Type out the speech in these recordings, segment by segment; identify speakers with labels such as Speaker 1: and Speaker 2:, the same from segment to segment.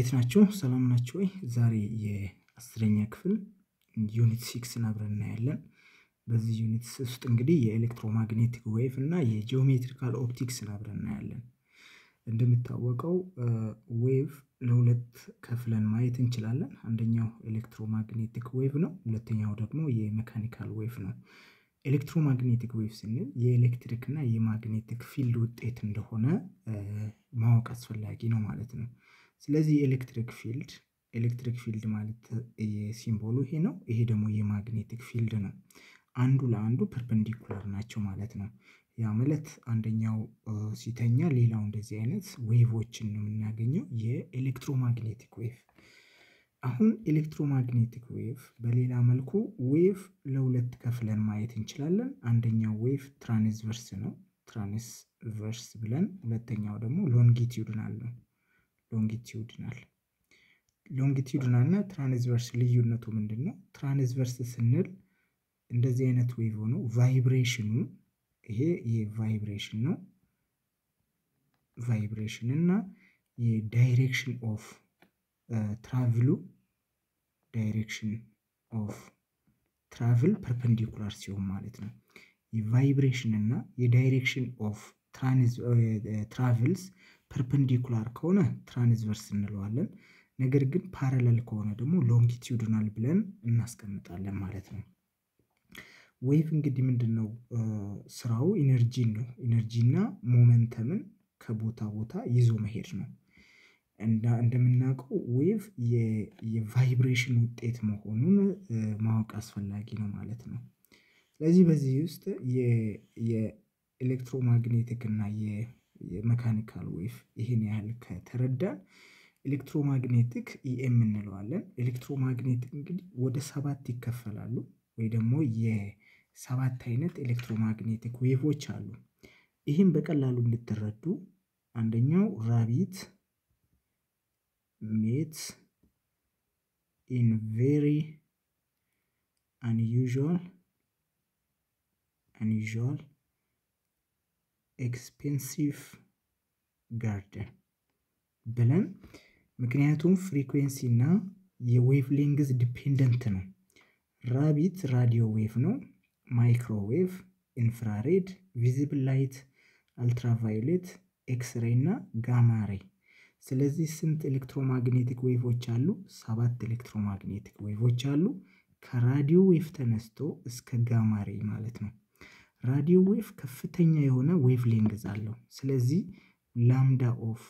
Speaker 1: እንዴት ናችሁ? ሰላም ናችሁ ወይ? ዛሬ የ10ኛ ክፍል ዩኒት 6 አብረን እናያለን። በዚህ ዩኒት ውስጥ እንግዲህ የኤሌክትሮማግኔቲክ ዌቭ እና የጂኦሜትሪካል ኦፕቲክስ አብረን እናያለን። እንደሚታወቀው ዌቭ ለሁለት ከፍለን ማየት እንችላለን። አንደኛው ኤሌክትሮማግኔቲክ ዌቭ ነው፣ ሁለተኛው ደግሞ የሜካኒካል ዌቭ ነው። ኤሌክትሮማግኔቲክ ዌቭ ስንል የኤሌክትሪክ እና የማግኔቲክ ፊልድ ውጤት እንደሆነ ማወቅ አስፈላጊ ነው ማለት ነው። ስለዚህ ኤሌክትሪክ ፊልድ ማለት የሲምቦሉ ይሄ ነው። ይሄ ደግሞ የማግኔቲክ ፊልድ ነው። አንዱ ለአንዱ ፐርፔንዲኩላር ናቸው ማለት ነው። ያ ማለት አንደኛው ሲተኛ ሌላው እንደዚህ አይነት ዌቮችን ነው የምናገኘው፣ የኤሌክትሮማግኔቲክ ዌቭ። አሁን ኤሌክትሮማግኔቲክ ዌቭ በሌላ መልኩ ዌቭ ለሁለት ከፍለን ማየት እንችላለን። አንደኛው ዌቭ ትራንስቨርስ ነው፣ ትራንስቨርስ ብለን፣ ሁለተኛው ደግሞ ሎንጊቲዩድናል ነው። ሎንጊቲዩድናል እና ትራንስቨርስ ልዩነቱ ምንድነው? ትራንስቨርስ ስንል እንደዚህ አይነት ዌቭ ሆኖ ቫይብሬሽኑ ይሄ የቫይብሬሽን ነው። ቫይብሬሽን እና የዳይሬክሽን ኦፍ ትራቭል ፐርፔንዲኩላር ሲሆን ማለት ነው። የቫይብሬሽን እና የዳይሬክሽን ኦፍ ትራቭልስ ፐርፔንዲኩላር ከሆነ ትራንስቨርስ እንለዋለን። ነገር ግን ፓራለል ከሆነ ደግሞ ሎንጊቲዩድናል ብለን እናስቀምጣለን ማለት ነው። ዌቭ እንግዲህ ምንድነው ስራው? ኢነርጂን ነው። ኢነርጂና ሞመንተምን ከቦታ ቦታ ይዞ መሄድ ነው። እንደምናውቀው ዌቭ የቫይብሬሽን ውጤት መሆኑን ማወቅ አስፈላጊ ነው ማለት ነው። ስለዚህ በዚህ ውስጥ የኤሌክትሮማግኔቲክ እና የሜካኒካል ዌቭ ይሄን ያህል ከተረዳን ኤሌክትሮማግኔቲክ ኢኤም እንለዋለን። ኤሌክትሮማግኔቲክ እንግዲህ ወደ 7 ይከፈላሉ፣ ወይ ደግሞ የ7 አይነት ኤሌክትሮማግኔቲክ ዌቮች አሉ። ይህም በቀላሉ እንድትረዱ አንደኛው ራቢት ሜት ኢን ቬሪ unusual expensive garden ብለን፣ ምክንያቱም ፍሪኩዌንሲ እና የዌቭ ሌንግዝ ዲፔንደንት ነው። ራቢት ራዲዮ ዌቭ ነው፣ ማይክሮዌቭ፣ ኢንፍራሬድ፣ ቪዚብል ላይት፣ አልትራቫዮሌት፣ ኤክስሬይ እና ጋማሬ። ስለዚህ ስንት ኤሌክትሮማግኔቲክ ዌቮች አሉ? 7 ኤሌክትሮማግኔቲክ ዌቮች አሉ። ከራዲዮ ዌቭ ተነስቶ እስከ ጋማሬ ማለት ነው። ራዲዮ ዌቭ ከፍተኛ የሆነ ዌቭ ሌንግዝ አለው። ስለዚህ ላምዳ ኦፍ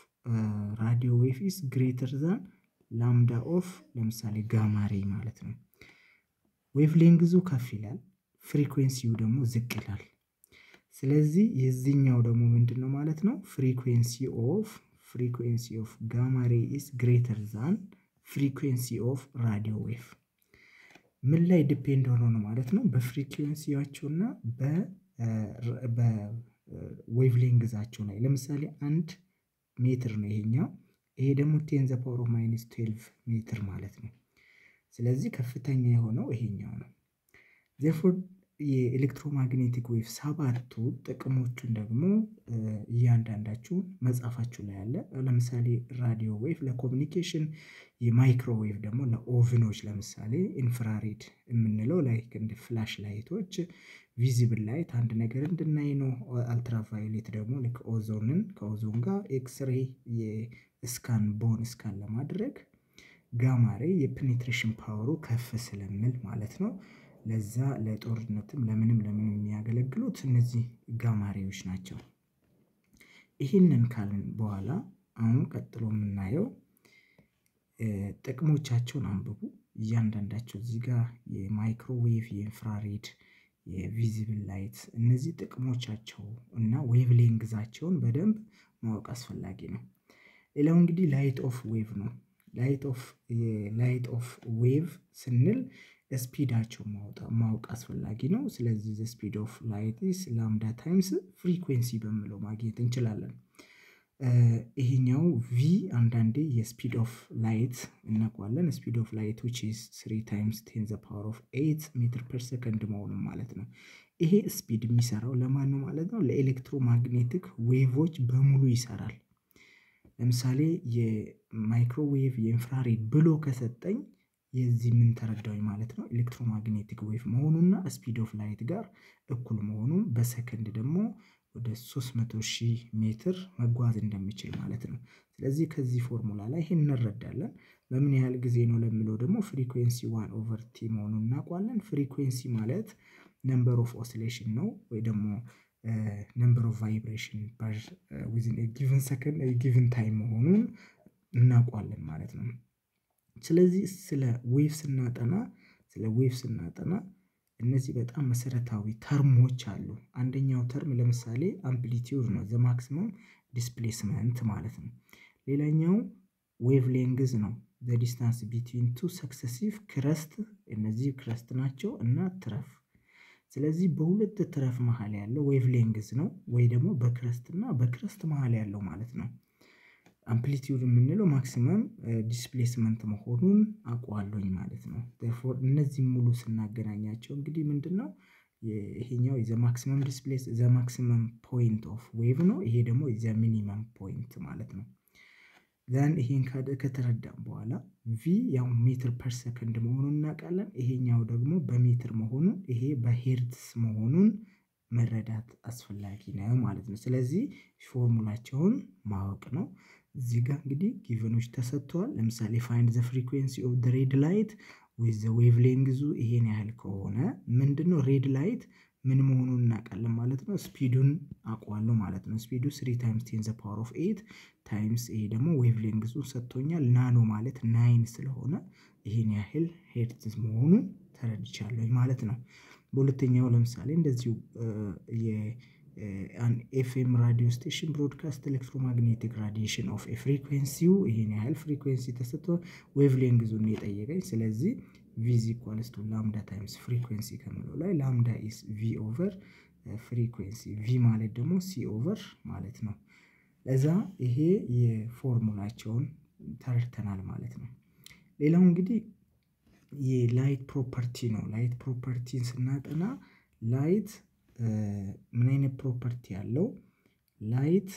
Speaker 1: ራዲዮ ዌቭ ኢስ ግሬተር ዛን ላምዳ ኦፍ ለምሳሌ ጋማሬ ማለት ነው። ዌቭ ሌንግዙ ከፍ ይላል፣ ፍሪኩዌንሲው ደግሞ ዝቅ ይላል። ስለዚህ የዚህኛው ደግሞ ምንድነው ማለት ነው? ፍሪኩዌንሲ ኦፍ ጋማሬ ኢስ ግሬተር ዛን ፍሪኩዌንሲ ኦፍ ራዲዮ ዌቭ። ምን ላይ ዲፔንድ ሆኖ ነው ማለት ነው? በፍሪኩዌንሲያቸውና በዌቭ ሌንግዛቸው ላይ። ለምሳሌ 1 ሜትር ነው ይሄኛው፣ ይሄ ደግሞ 10⁻⁻12 ሜትር ማለት ነው። ስለዚህ ከፍተኛ የሆነው ይሄኛው ነው። ዜርፎር የኤሌክትሮማግኔቲክ ዌቭ 7ቱ ጥቅሞቹን ደግሞ እያንዳንዳችሁ መጻፋችሁ ላይ አለ። ለምሳሌ ራዲዮ ዌቭ ለኮሚኒኬሽን፣ የማይክሮዌቭ ደግሞ ለኦቭኖች፣ ለምሳሌ ኢንፍራሬድ የምንለው ላይክ እንደ ፍላሽ ላይቶች፣ ቪዚብል ላይት አንድ ነገር እንድናይ ነው። አልትራቫዮሌት ደግሞ ልክ ኦዞንን ከኦዞን ጋር፣ ኤክስሬይ ቦን ስካን ለማድረግ፣ ጋማሬ የፔኔትሬሽን ፓወሩ ከፍ ስለሚል ማለት ነው። ለዛ ለጦርነትም ለምንም የሚያገለግሉት እነዚህ ጋማሬዎች ናቸው። ይህንን ካልን በኋላ አሁን ቀጥሎ የምናየው ጥቅሞቻቸውን አንብቡ እያንዳንዳቸው። እዚህ ጋር የማይክሮዌቭ፣ የኢንፍራሬድ፣ የቪዚብል ላይት እነዚህ ጥቅሞቻቸው እና ዌቭ ሌንግዛቸውን በደንብ ማወቅ አስፈላጊ ነው። ሌላው እንግዲህ ላይት ኦፍ ዌቭ ነው። ላይት ኦፍ ዌቭ ስንል ስፒዳቸው ማወቅ አስፈላጊ ነው። ስለዚህ ዘ ስፒድ ኦፍ ላይት ኢስ ላምዳ ታይምስ ፍሪኩዌንሲ በሚለው ማግኘት እንችላለን። ይሄኛው ቪ አንዳንዴ የስፒድ ኦፍ ላይት እናውቀዋለን። ስፒድ ኦፍ ላይት which is 3 times 10⁻8 ሜትር ፐር ሰከንድ መሆኑ ማለት ነው። ይሄ ስፒድ የሚሰራው ለማን ነው ማለት ነው? ለኤሌክትሮማግኔቲክ ዌቮች በሙሉ ይሰራል። ለምሳሌ የማይክሮዌቭ የኢንፍራሬድ ብሎ ከሰጠኝ የዚህ ምን ተረዳሁኝ ማለት ነው ኤሌክትሮማግኔቲክ ዌቭ መሆኑና ስፒድ ኦፍ ላይት ጋር እኩል መሆኑን በሰከንድ ደግሞ ወደ 300,000 ሜትር መጓዝ እንደሚችል ማለት ነው። ስለዚህ ከዚህ ፎርሙላ ላይ ይሄን እንረዳለን። በምን ያህል ጊዜ ነው ለሚለው ደግሞ ፍሪኩዌንሲ 1/t መሆኑን እናውቃለን። ፍሪኩዌንሲ ማለት ነምበር ኦፍ ኦሲሌሽን ነው ወይ ደግሞ ነምበር ኦፍ ቫይብሬሽን ዊዝን ጊቨን ሰከንድ ጊቨን ታይም መሆኑን እናውቃለን ማለት ነው። ስለዚህ ስለ ዌቭ ስናጠና እነዚህ በጣም መሰረታዊ ተርሞች አሉ። አንደኛው ተርም ለምሳሌ አምፕሊቲዩድ ነው፣ ዘ ማክሲመም ዲስፕሌስመንት ማለት ነው። ሌላኛው ዌቭ ሌንግዝ ነው፣ ዘ ዲስታንስ ቢትዊን ቱ ሰክሰሲቭ ክረስት፣ እነዚህ ክረስት ናቸው እና ትረፍ። ስለዚህ በሁለት ትረፍ መሃል ያለው ዌቭ ሌንግዝ ነው ወይ ደግሞ በክረስት እና በክረስት መሃል ያለው ማለት ነው። አምፕሊቲዩድ የምንለው ማክሲመም ዲስፕሌስመንት መሆኑን አውቀዋለሁኝ ማለት ነው። therefore እነዚህ ሙሉ ስናገናኛቸው እንግዲህ ምንድነው ይሄኛው ዘ ማክሲመም ዲስፕሌስ ዘ ማክሲመም ፖይንት ኦፍ ዌቭ ነው፣ ይሄ ደግሞ ዘ ሚኒመም ፖይንት ማለት ነው። ዘን ይሄን ከተረዳን በኋላ ቪ ያው ሜትር ፐር ሰከንድ መሆኑን እናውቃለን። ይሄኛው ደግሞ በሜትር መሆኑን ይሄ በሄርትስ መሆኑን መረዳት አስፈላጊ ነው ማለት ነው። ስለዚህ ፎርሙላቸውን ማወቅ ነው። እዚህ ጋር እንግዲህ ጊቨኖች ተሰጥተዋል። ለምሳሌ ፋይንድ ዘ ፍሪኩዌንሲ ኦፍ ዘ ሬድ ላይት ዊዝ ዘ ዌቭ ሌንግዙ ይሄን ያህል ከሆነ ምንድነው ሬድ ላይት ምን መሆኑን እናውቃለን ማለት ነው። ስፒዱን አውቀዋለሁ ማለት ነው። ስፒዱ 3 times 10 the power of 8 ታይምስ ይሄ ደግሞ ዌቭ ሌንግዙን ሰጥቶኛል። ናኖ ማለት 9 ስለሆነ ይሄን ያህል ሄርትዝ መሆኑን ተረድቻለሁ ማለት ነው። በሁለተኛው ለምሳሌ እንደዚሁ an FM radio station broadcast electromagnetic radiation of a frequency ይሄን ያህል ፍሪኩዌንሲ ተሰጥቶ ዌቭ ሌንግዙን የጠየቀኝ። ስለዚህ v is equals to lambda times frequency ከመለው ላይ lambda is v over frequency v ማለት ደግሞ c over ማለት ነው። ለዛ ይሄ የፎርሙላቸውን ተረድተናል ማለት ነው። ሌላው እንግዲህ የላይት ፕሮፐርቲ ነው። ላይት ፕሮፐርቲን ስናጠና ላይት ምን አይነት ፕሮፐርቲ ያለው ላይት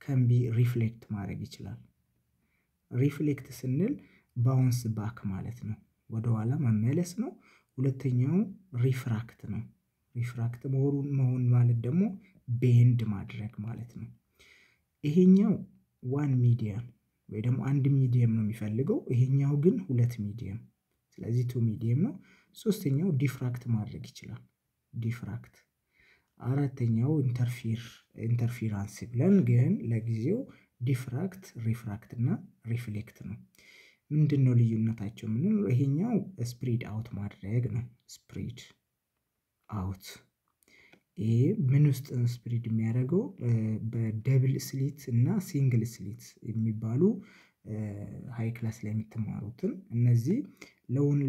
Speaker 1: can be ሪፍሌክት ማድረግ ይችላል። ሪፍሌክት ስንል ባውንስ ባክ ማለት ነው፣ ወደ ኋላ መመለስ ነው። ሁለተኛው ሪፍራክት ነው። ሪፍራክት መሆን ማለት ደግሞ ቤንድ ማድረግ ማለት ነው። ይሄኛው ዋን ሚዲየም ወይ ደግሞ አንድ ሚዲየም ነው የሚፈልገው፣ ይሄኛው ግን ሁለት ሚዲየም፣ ስለዚህ ቱ ሚዲየም ነው። ሶስተኛው ዲፍራክት ማድረግ ይችላል፣ ዲፍራክት። አራተኛው ኢንተርፊራንስ ብለን ግን ለጊዜው ዲፍራክት፣ ሪፍራክት እና ሪፍሌክት ነው። ምንድነው ልዩነታቸው? ይሄኛው ስፕሪድ አውት ማድረግ ነው፣ ስፕሪድ አውት። ይሄ ምን ውስጥ ስፕሪድ የሚያደርገው በደብል ስሊት እና ሲንግል ስሊት የሚባሉ ሃይ ክላስ ላይ የምትማሩትን እነዚህ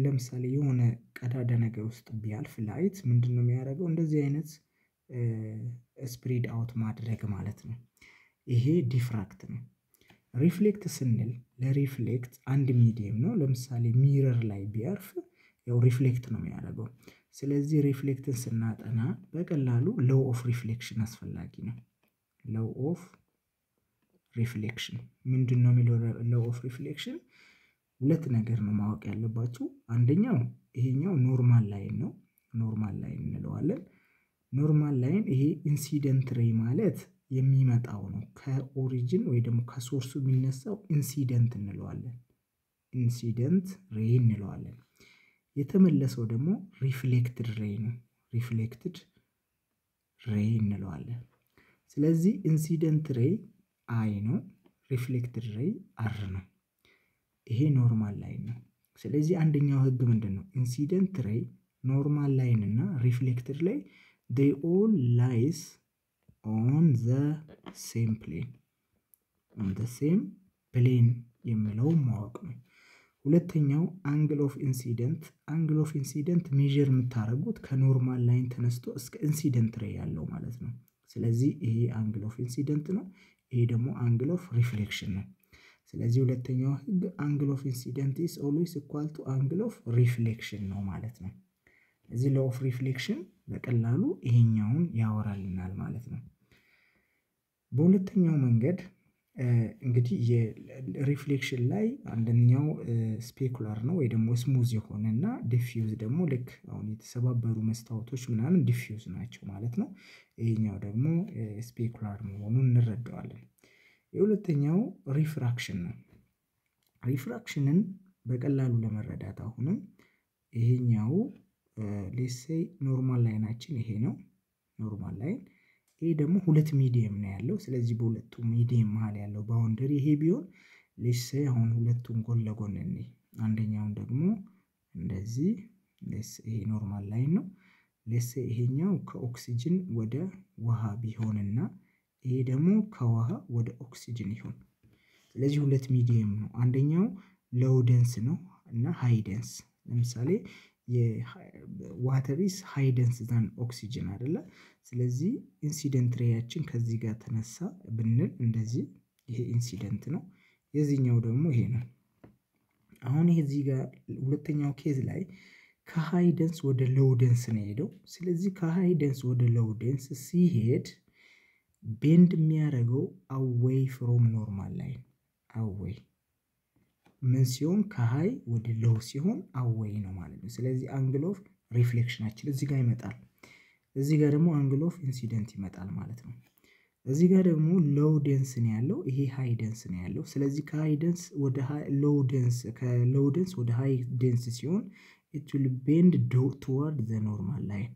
Speaker 1: ለምሳሌ የሆነ ቀዳዳ ነገር ውስጥ ቢያልፍ ላይት ምንድነው የሚያደርገው? እንደዚህ አይነት ስፕሪድ አውት ማድረግ ማለት ነው። ይሄ ዲፍራክት ነው። ሪፍሌክት ስንል ለሪፍሌክት አንድ ሚዲየም ነው። ለምሳሌ ሚረር ላይ ቢያርፍ ያው ሪፍሌክት ነው የሚያደርገው። ስለዚህ ሪፍሌክትን ስናጠና በቀላሉ ሎው ኦፍ ሪፍሌክሽን አስፈላጊ ነው። ሎው ኦፍ ሪፍሌክሽን ምንድነው የሚለው? ሎው ኦፍ ሪፍሌክሽን ሁለት ነገር ነው ማወቅ ያለባችሁ። አንደኛው ይሄኛው ኖርማል ላይን ነው፣ ኖርማል ላይን እንለዋለን። ኖርማል ላይን ይሄ ኢንሲደንት ሬይ ማለት የሚመጣው ነው፣ ከኦሪጂን ወይ ደግሞ ከሶርሱ የሚነሳው ኢንሲደንት እንለዋለን፣ ኢንሲደንት ሬይ እንለዋለን። የተመለሰው ደግሞ ሪፍሌክትድ ሬይ ነው፣ ሪፍሌክትድ ሬይ እንለዋለን። ስለዚህ ኢንሲደንት ሬይ አይ ነው፣ ሪፍሌክትድ ሬይ አር ነው። ይሄ ኖርማል ላይን ነው። ስለዚህ አንደኛው ህግ ምንድነው? ኢንሲደንት ሬይ፣ ኖርማል ላይን እና ሪፍሌክትድ ሬይ they all lies on the same plane, on the same plane የሚለው ማወቅ ነው። ሁለተኛው አንግል ኦፍ ኢንሲደንት፣ አንግል ኦፍ ኢንሲደንት ሜዠር የምታደርጉት ከኖርማል ላይን ተነስቶ እስከ ኢንሲደንት ሬይ ያለው ማለት ነው። ስለዚህ ይሄ አንግል ኦፍ ኢንሲደንት ነው፣ ይሄ ደግሞ አንግል ኦፍ ሪፍሌክሽን ነው። ስለዚህ ሁለተኛው ህግ አንግል ኦፍ ኢንሲደንት is always equal to አንግል ኦፍ ሪፍሌክሽን ነው ማለት ነው። እዚህ ሎው ኦፍ ሪፍሌክሽን በቀላሉ ይሄኛውን ያወራልናል ማለት ነው። በሁለተኛው መንገድ እንግዲህ የሪፍሌክሽን ላይ አንደኛው ስፔኩላር ነው ወይ ደግሞ ስሙዝ የሆነና ዲፊውዝ ደግሞ ልክ አሁን የተሰባበሩ መስታወቶች ምናምን ዲፊውዝ ናቸው ማለት ነው። ይሄኛው ደግሞ ስፔኩላር መሆኑን እንረዳዋለን። የሁለተኛው ሪፍራክሽን ነው። ሪፍራክሽንን በቀላሉ ለመረዳት አሁንም ይሄኛው ሌትስ ሴይ ኖርማል ላይናችን ይሄ ነው ኖርማል ላይን። ይሄ ደግሞ ሁለት ሚዲየም ነው ያለው። ስለዚህ በሁለቱ ሚዲየም መሃል ያለው ባውንደሪ ይሄ ቢሆን ሌትስ ሴይ አሁን ሁለቱን ጎን ለጎን እንይ። አንደኛውን ደግሞ እንደዚህ ይሄ ኖርማል ላይን ነው። ሌትስ ሴይ ይሄኛው ከኦክሲጅን ወደ ውሃ ቢሆንና ይሄ ደግሞ ከውሃ ወደ ኦክሲጅን ይሆን። ስለዚህ ሁለት ሚዲየም ነው። አንደኛው ሎው ደንስ ነው እና ሃይ ደንስ። ለምሳሌ የዋተር ኢዝ ሃይ ደንስ ዛን ኦክሲጅን አይደለ? ስለዚህ ኢንሲደንት ሬያችን ከዚህ ጋር ተነሳ ብንል እንደዚህ ይሄ ኢንሲደንት ነው። የዚህኛው ደግሞ ይሄ ነው። አሁን ይሄ እዚህ ጋር ሁለተኛው ኬዝ ላይ ከሃይ ደንስ ወደ ሎው ደንስ ነው የሄደው። ስለዚህ ከሃይ ደንስ ወደ ሎው ደንስ ሲሄድ ቤንድ የሚያደርገው አዌይ ፍሮም ኖርማል ላይን አዌይ ምን ሲሆን ከሃይ ወደ ሎው ሲሆን አዌይ ነው ማለት ነው። ስለዚህ አንግል ኦፍ ሪፍሌክሽናችን እዚህ ጋር ይመጣል። እዚህ ጋር ደግሞ አንግል ኦፍ ኢንሲደንት ይመጣል ማለት ነው። እዚህ ጋር ደግሞ ሎው ደንስ ነው ያለው፣ ይሄ ሃይ ደንስ ነው ያለው። ስለዚህ ከሃይ ደንስ ወደ ሎው ደንስ ከሎው ደንስ ወደ ሃይ ደንስ ሲሆን it will bend toward the normal line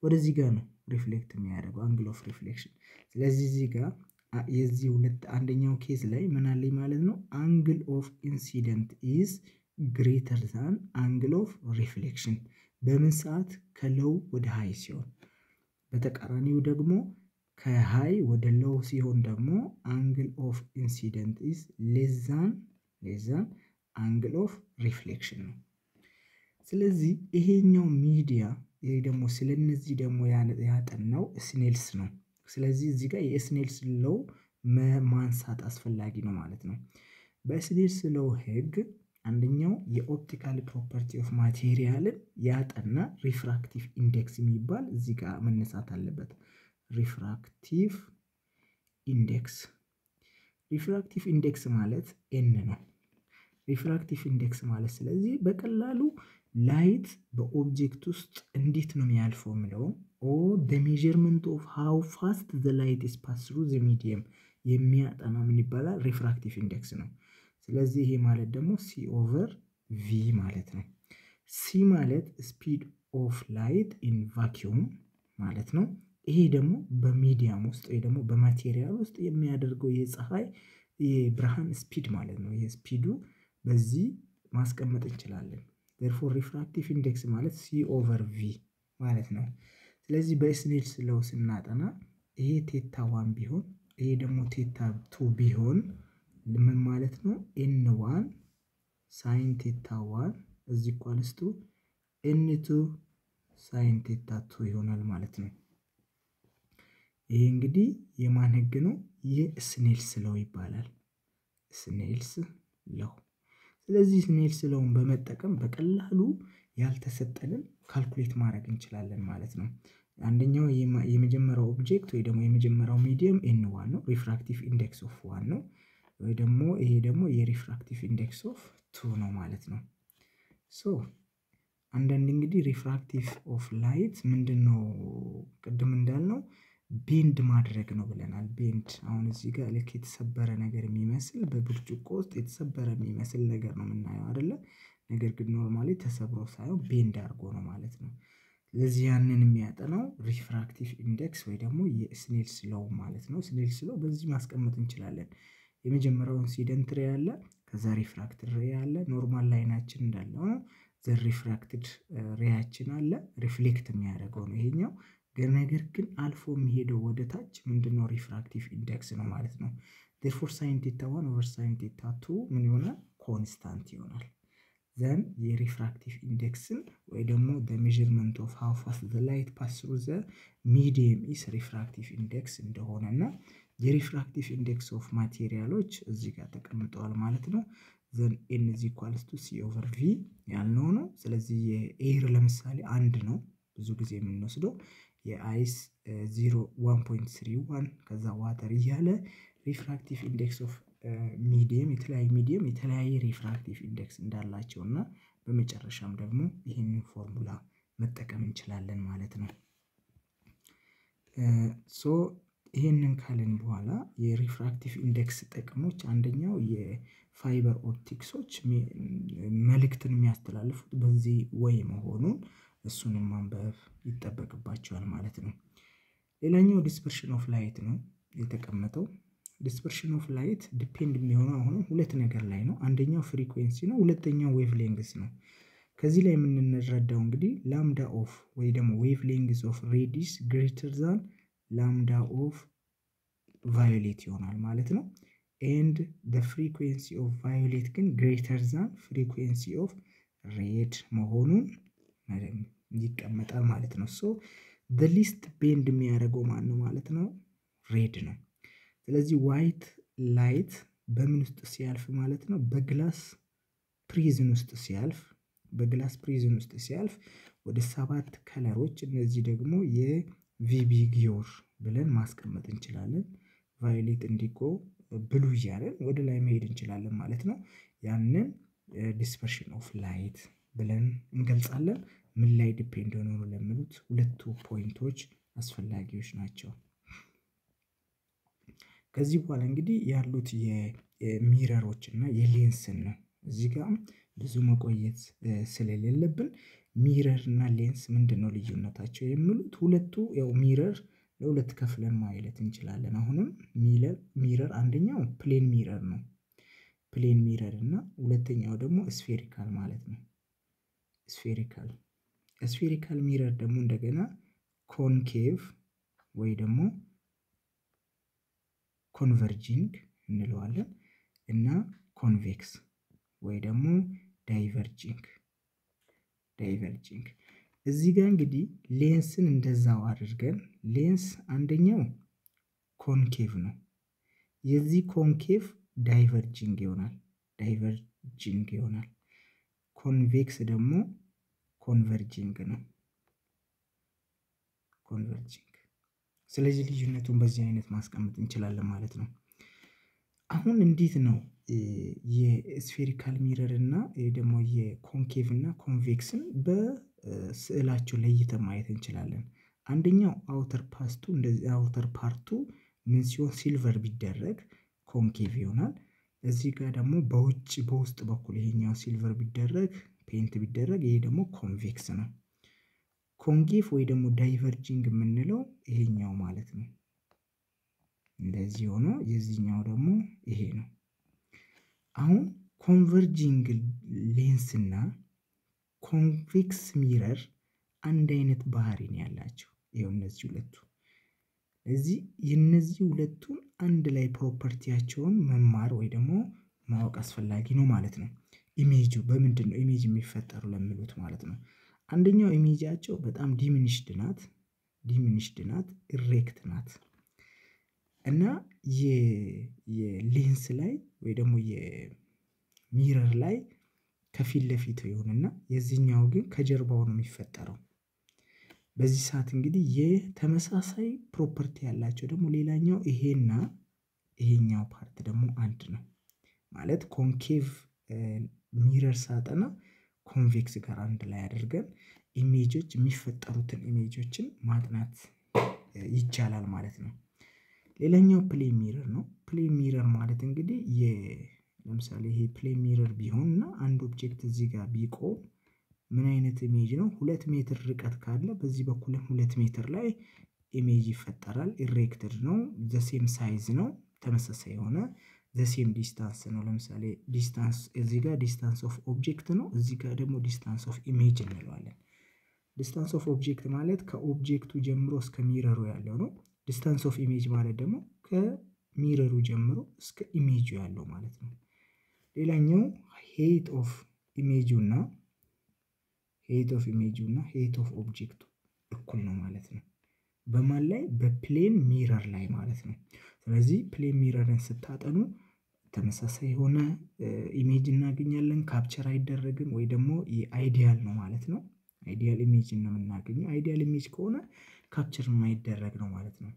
Speaker 1: ወደዚህ ጋር ነው ሪፍሌክት የሚያደርገው አንግል ኦፍ ሪፍሌክሽን። ስለዚህ እዚህ ጋር የዚህ ሁለት አንደኛው ኬዝ ላይ ምን አለኝ ማለት ነው አንግል ኦፍ ኢንሲደንት ኢዝ ግሬተር ዛን አንግል ኦፍ ሪፍሌክሽን በምን ሰዓት ከሎው ወደ ሃይ ሲሆን፣ በተቃራኒው ደግሞ ከሃይ ወደ ሎው ሲሆን ደግሞ አንግል ኦፍ ኢንሲደንት ኢዝ ሌስ ዛን አንግል ኦፍ ሪፍሌክሽን ነው። ስለዚህ ይሄኛው ሚዲያ ይሄ ደግሞ ስለነዚህ ደግሞ ያጠናው ስኔልስ ነው። ስለዚህ እዚህ ጋር የስኔልስ ሎው ማንሳት አስፈላጊ ነው ማለት ነው። በስኔልስ ሎው ህግ አንደኛው የኦፕቲካል ፕሮፐርቲ ኦፍ ማቴሪያልን ያጠና ሪፍራክቲቭ ኢንዴክስ የሚባል እዚህ ጋር መነሳት አለበት። ሪፍራክቲቭ ኢንዴክስ ማለት ኤን ነው። ሪፍራክቲቭ ኢንዴክስ ማለት ስለዚህ በቀላሉ ላይት በኦብጀክት ውስጥ እንዴት ነው የሚያልፈው የሚለው ኦር the measurement of how fast the light is passed through the medium የሚያጠና ምን ይባላል ሪፍራክቲቭ ኢንዴክስ ነው። ስለዚህ ይሄ ማለት ደግሞ c over v ማለት ነው። c ማለት speed of light in vacuum ማለት ነው። ይሄ ደግሞ በሚዲየም ውስጥ ወይ ደግሞ በማቴሪያል ውስጥ የሚያደርገው የፀሐይ የብርሃን ስፒድ ማለት ነው። ይሄ ስፒዱ በዚህ ማስቀመጥ እንችላለን። therefore refractive index ማለት c over v ማለት ነው። ስለዚህ በስኔልስ ሎው ስናጠና ይሄ ቴታ 1 ቢሆን ይሄ ደግሞ ቴታ 2 ቢሆን ምን ማለት ነው n1 sin ቴታ 1 is equals to n2 sin ቴታ 2 ይሆናል ማለት ነው። ይሄ እንግዲህ የማን ህግ ነው? የስኔልስ ሎው ይባላል። ስኔልስ ሎው። ስለዚህ ስኔልስ ሎውን በመጠቀም በቀላሉ ያልተሰጠንን ካልኩሌት ማድረግ እንችላለን ማለት ነው። አንደኛው የመጀመሪያው ኦብጀክት ወይ ደግሞ የመጀመሪያው ሚዲየም n1 ነው፣ ሪፍራክቲቭ ኢንዴክስ ኦፍ 1 ነው። ወይ ደግሞ ይሄ ደግሞ የሪፍራክቲቭ ኢንዴክስ ኦፍ 2 ነው ማለት ነው። ሶ አንዳንድ እንግዲህ ሪፍራክቲቭ ኦፍ ላይት ምንድነው ቅድም እንዳልነው ቤንድ ማድረግ ነው ብለናል። ቤንድ አሁን እዚህ ጋር ልክ የተሰበረ ነገር የሚመስል በብርጭቆ ውስጥ የተሰበረ የሚመስል ነገር ነው የምናየው አይደለ? ነገር ግን ኖርማሊ ተሰብሮ ሳይሆን ቤንድ አድርጎ ነው ማለት ነው። ስለዚህ ያንን የሚያጠናው ሪፍራክቲቭ ኢንዴክስ ወይ ደግሞ የስኔልስ ሎው ማለት ነው። ስኔልስ ሎው በዚህ ማስቀመጥ እንችላለን። የመጀመሪያው ኢንሲደንት ሬይ አለ፣ ከዛ ሪፍራክትድ ሬይ አለ። ኖርማል ላይናችን እንዳለው ነው። ዘ ሪፍራክትድ ሬያችን አለ፣ ሪፍሌክት የሚያደርገው ነው ይሄኛው። ነገር ግን አልፎ የሚሄደው ወደ ታች ምንድነው ሪፍራክቲቭ ኢንዴክስ ነው ማለት ነው። therefore sin theta 1 over sin theta 2 ምን ይሆናል ኮንስታንት ይሆናል። ዘን የሪፍራክቲቭ ኢንዴክስን ወይ ደግሞ the measurement of how fast the light pass through the medium is refractive index እንደሆነና የሪፍራክቲቭ ኢንዴክስ ኦፍ ማቴሪያሎች እዚህ ጋር ተቀምጠዋል ማለት ነው። ዘን n is equals to c over v ያልነው ነው። ስለዚህ የኤር ለምሳሌ 1 ነው ብዙ ጊዜ የምንወስደው የአይስ 1.31 ከዛ ዋተር እያለ ሪፍራክቲቭ ኢንዴክስ ኦፍ ሚዲየም የተለያየ ሪፍራክቲቭ ኢንዴክስ እንዳላቸውና በመጨረሻም ደግሞ ይህንን ፎርሙላ መጠቀም እንችላለን ማለት ነው። ሶ ይህንን ካልን በኋላ የሪፍራክቲቭ ኢንዴክስ ጥቅሞች አንደኛው የፋይበር ኦፕቲክሶች መልእክትን የሚያስተላልፉት በዚህ ወይ መሆኑን እሱንም ማንበብ ይጠበቅባቸዋል ማለት ነው። ሌላኛው ዲስፐርሽን ኦፍ ላይት ነው የተቀመጠው። ዲስፐርሽን ኦፍ ላይት ዲፔንድ የሚሆነው አሁንም ሁለት ነገር ላይ ነው። አንደኛው ፍሪኩዌንሲ ነው፣ ሁለተኛው ዌቭ ሌንግዝ ነው። ከዚህ ላይ የምንረዳው እንግዲህ ላምዳ ኦፍ ወይ ደግሞ ዌቭ ሌንግዝ ኦፍ ሬዲስ ግሬተር ዛን ላምዳ ኦፍ ቫዮሌት ይሆናል ማለት ነው። ኤንድ the frequency of violet ግን greater than frequency of red መሆኑን ይቀመጣል ማለት ነው። ሶ the least bend የሚያደርገው ማን ነው ማለት ነው? ሬድ ነው። ስለዚህ ዋይት ላይት በምን ውስጥ ሲያልፍ ማለት ነው? በግላስ ፕሪዝም ውስጥ ሲያልፍ ወደ 7 ከለሮች፣ እነዚህ ደግሞ የቪቢ ጊዮር ብለን ማስቀመጥ እንችላለን። ቫዮሌት፣ ኢንዲጎ፣ ብሉ እያለን ወደ ላይ መሄድ እንችላለን ማለት ነው። ያንን ዲስፐርሽን ኦፍ ላይት ብለን እንገልጻለን። ምን ላይ ዲፔንድ ሆኖ ለሚሉት ሁለቱ ፖይንቶች አስፈላጊዎች ናቸው። ከዚህ በኋላ እንግዲህ ያሉት የሚረሮች እና የሌንስን ነው። እዚህ ጋር ብዙ መቆየት ስለሌለብን ሚረር እና ሌንስ ምንድነው ልዩነታቸው የሚሉት ሁለቱ ያው ሚረር ለሁለት ከፍለን ማየት እንችላለን። አሁንም ሚረር አንደኛው ፕሌን ሚረር ነው። ፕሌን ሚረር እና ሁለተኛው ደግሞ ስፌሪካል ማለት ነው። ስፌሪካል ሚረር ደግሞ እንደገና ኮንኬቭ ወይ ደግሞ ኮንቨርጂንግ እንለዋለን እና ኮንቬክስ ወይ ደግሞ ዳይቨርጂንግ። እዚህ ጋር እንግዲህ ሌንስን እንደዛው አድርገን ሌንስ አንደኛው ኮንኬቭ ነው። የዚህ ኮንኬቭ ዳይቨርጂንግ ይሆናል። ኮንቬክስ ደግሞ ኮንቨርጂንግ ነው። ስለዚህ ልዩነቱን በዚህ አይነት ማስቀመጥ እንችላለን ማለት ነው። አሁን እንዴት ነው የስፌሪካል ሚረር እና ደግሞ የኮንኬቭ እና ኮንቬክስን በስዕላቸው ለይተን ማየት እንችላለን? አንደኛው አውተር ፓርቱ ምን ሲሆን ሲልቨር ቢደረግ ኮንኬቭ ይሆናል። እዚህ ጋር ደግሞ በውስጥ በኩል ይሄኛው ሲልቨር ቢደረግ ፔንት ቢደረግ ይሄ ደግሞ ኮንቬክስ ነው። ኮንኬቭ ወይ ደግሞ ዳይቨርጂንግ የምንለው ይሄኛው ማለት ነው። እንደዚህ ሆኖ የዚህኛው ደግሞ ይሄ ነው። አሁን ኮንቨርጂንግ ሌንስ እና ኮንቬክስ ሚረር አንድ አይነት ባህሪ ነው ያላቸው። ይኸው እነዚህ ሁለቱ የነዚህ ሁለቱን አንድ ላይ ፕሮፐርቲያቸውን መማር ወይ ደግሞ ማወቅ አስፈላጊ ነው ማለት ነው። ኢሜጁ በምንድን ነው ኢሜጅ የሚፈጠሩ ለሚሉት ማለት ነው። አንደኛው ኢሜጃቸው በጣም ዲሚኒሽድ ናት፣ ኢሬክት ናት እና የሌንስ ላይ ወይ ደግሞ የሚረር ላይ ከፊት ለፊት ይሆንና የዚህኛው ግን ከጀርባው ነው የሚፈጠረው። በዚህ ሰዓት እንግዲህ የተመሳሳይ ፕሮፐርቲ ያላቸው ደግሞ ሌላኛው ይሄና ይሄኛው ፓርት ደግሞ አንድ ነው ማለት ኮንኬቭ ሚረር ሳጠና ኮንቬክስ ጋር አንድ ላይ አድርገን ኢሜጆች የሚፈጠሩትን ኢሜጆችን ማጥናት ይቻላል ማለት ነው። ሌላኛው ፕሌን ሚረር ነው። ፕሌን ሚረር ማለት እንግዲህ ለምሳሌ ይሄ ፕሌን ሚረር ቢሆንና አንድ ኦብጀክት እዚህ ጋር ቢቆም ምን አይነት ኢሜጅ ነው? 2 ሜትር ርቀት ካለ በዚህ በኩል 2 ሜትር ላይ ኢሜጅ ይፈጠራል። ኢሬክትድ ነው። ዘሴም ሳይዝ ነው። ተመሳሳይ የሆነ ዘሴም ዲስታንስ ነው። ለምሳሌ ዲስታንስ እዚህ ጋር ዲስታንስ ኦፍ ኦብጀክት ነው። እዚህ ጋር ደግሞ ዲስታንስ ኦፍ ኢሜጅ እንለዋለን። ዲስታንስ ኦፍ ኦብጀክት ማለት ከኦብጀክቱ ጀምሮ እስከ ሚረሩ ያለው ነው። ዲስታንስ ኦፍ ኢሜጅ ማለት ደግሞ ከሚረሩ ጀምሮ እስከ ኢሜጁ ያለው ማለት ነው። ሌላኛው ሄይት ኦፍ ኢሜጁ እና ሄይት ኦፍ ኦብጀክቱ እኩል ነው ማለት ነው። በማን ላይ? በፕሌን ሚረር ላይ ማለት ነው። ስለዚህ ፕሌን ሚረርን ስታጠኑ ተመሳሳይ የሆነ ኢሜጅ እናገኛለን። ካፕቸር አይደረግም ወይ ደግሞ አይዲያል ነው ማለት ነው። አይዲያል ኢሜጅ ነው የምናገኘው። አይዲያል ኢሜጅ ከሆነ ካፕቸር የማይደረግ ነው ማለት ነው።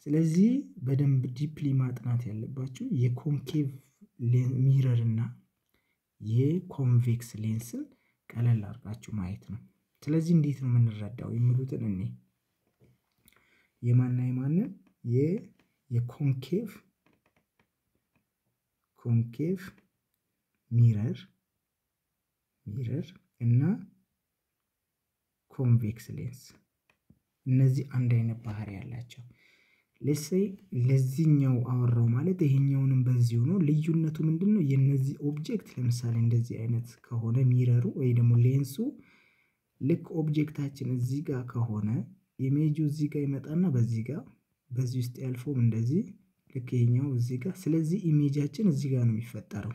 Speaker 1: ስለዚህ በደንብ ዲፕሊ ማጥናት ያለባችሁ የኮንኬቭ ሚረር እና የኮንቬክስ ሌንስን ቀለል አድርጋችሁ ማየት ነው። ስለዚህ እንዴት ነው የምንረዳው የሚሉትን እኔ የማንን የኮንኬቭ ሚረር እና ኮንቬክስ ሌንስ እነዚህ አንድ አይነት ባህሪ ያላቸው። ለሴይ ለዚህኛው አወራው ማለት ይሄኛውንም በዚሁ ነው። ልዩነቱ ምንድነው? የነዚህ ኦብጀክት ለምሳሌ እንደዚህ አይነት ከሆነ ሚረሩ ወይ ደግሞ ሌንሱ ልክ ኦብጀክታችን እዚህ ጋር ከሆነ ኢሜጁ እዚህ ጋር ይመጣና በዚህ ውስጥ ያልፎም እንደዚህ ልክ ይሄኛው እዚህ ጋር። ስለዚህ ኢሜጃችን እዚህ ጋር ነው የሚፈጠረው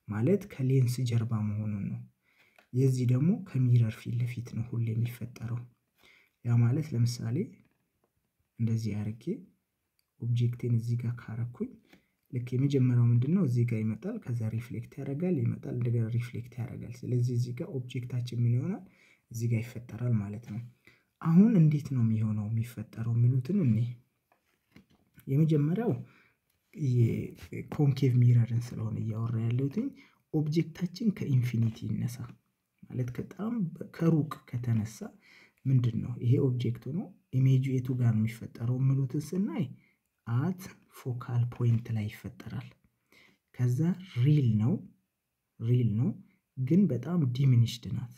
Speaker 1: ማለት ከሌንስ ጀርባ መሆኑን ነው። የዚህ ደግሞ ከሚረር ፊት ለፊት ነው ሁሌ የሚፈጠረው። ያ ማለት ለምሳሌ እንደዚህ አድርጌ ኦብጀክቴን እዚህ ጋር ካረኩኝ ልክ የመጀመሪያው ምንድነው እዚህ ጋር ይመጣል፣ ከዛ ሪፍሌክት ያደርጋል፣ ይመጣል፣ እንደገና ሪፍሌክት ያደርጋል። ስለዚህ እዚህ ጋር ኦብጀክታችን ምን ይሆናል? እዚህ ጋር ይፈጠራል ማለት ነው። አሁን እንዴት ነው የሚሆነው የሚፈጠረው የሚሉትን እኔ የመጀመሪያው የኮንኬቭ ሚረርን ስለሆነ እያወራ ያለሁት ኦብጀክታችን ከኢንፊኒቲ ይነሳ ማለት በጣም ከሩቅ ከተነሳ ምንድነው ይሄ ኦብጀክቱ ነው። ኢሜጁ የቱ ጋር ነው የሚፈጠረው የሚሉትን ስናይ አት ፎካል ፖይንት ላይ ይፈጠራል። ከዛ ሪል ነው ግን በጣም ዲሚኒሽድ ናት